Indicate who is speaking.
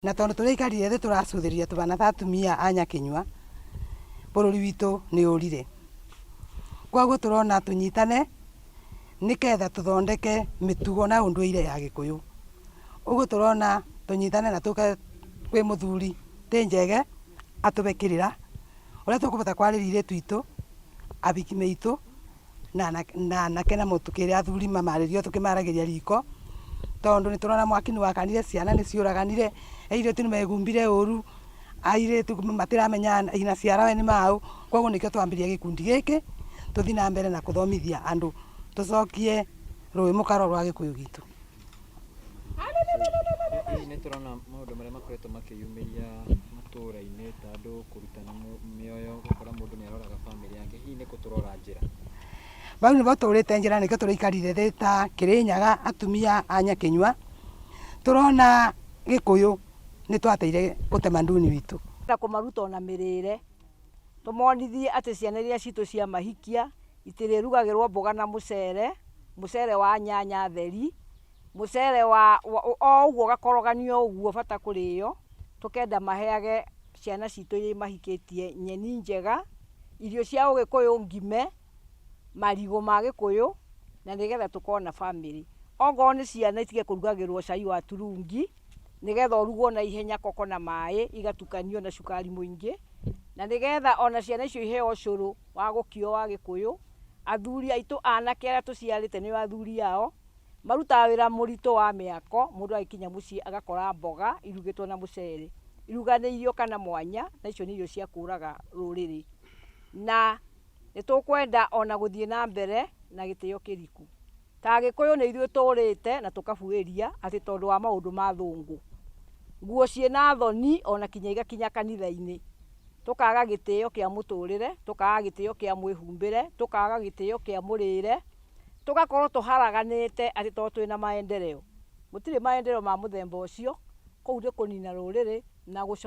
Speaker 1: Na tondu turiikarire thi turacuthiria tubana ta atumia a Nyakinyua, bururi witu ni urire. Koguo turona tunyitane niketha tuthondeke mitugo na unduire ya Gikuyu. Uguo turona tunyitane na tuke kwi muthuri ti Njege atubekirira uria tukubota kwariria iritu itu, abikime itu na anake namo tukire athuri mamaririo tukimaragiria riko, tondu niturona mwaki niwakanire, ciana niciuraganire, airitu nimegumbire uru, airitu matiramenya ina ciara we ni mau. Koguo nikio twambirie gikundi giki tuthii na mbere na kuthomithia andu tucokie rui mukaro rwa Gikuyu gitu.
Speaker 2: Niturona maundu maria makoretwo makiyumiria matura-ini ta andu kurutana mioyo, gukora mundu niaroraga family yake, hihi niko turora njira.
Speaker 1: Bau nibo turite njira, nikio turiikarire thi ta Kirinyaga atumia a Nyakinyua, turona Gikuyu nitwateire utamaduni witu
Speaker 3: na kumaruta ona mirire, tumonithie ati ciana iria citu cia mahikia itirirugagirwo mboga na mucere wa nyanya theri, mucere wa o uguo gakoroganio uguo bata kurio, tukenda maheage ciana citu iria mahikitie nyeni njega, irio cia Ugikuyu ngime, marigo ma Gikuyu, na nigetha tukona family. Ongo ni ciana itige kurugagirwo cai wa turungi, nigetha urugwo na ihenya koko na mai igatukanio na cukari muingi, na nigetha ona ciana icio iheo ucuru wa gukio wa Gikuyu. Athuri aitu anake aria tuciarite ni athuri ao marutaga wira muritu wa miako, mundu agikinya mucii agakora mboga irugitwo na mucere, iruganiirio kana mwanya, na icio ni irio cia kuraga ruriri, na nitukwenda ona guthie na mbere na gitio kiriku. Ta Gikuyu ni ithuĩ turite na tukabuiria ati tondu wa maundu ma thungu, nguo ciina thoni ona kinya igakinya kanitha-ini, tukaga gitio kia muturire, tukaga gitio kia mwihumbire, tukaga gitio kia murire, tugakorwo tuharaganite ati tondu twina maendeleo. Gutiri maendeleo ma muthemba ucio, kou ni kunina ruriri na gucona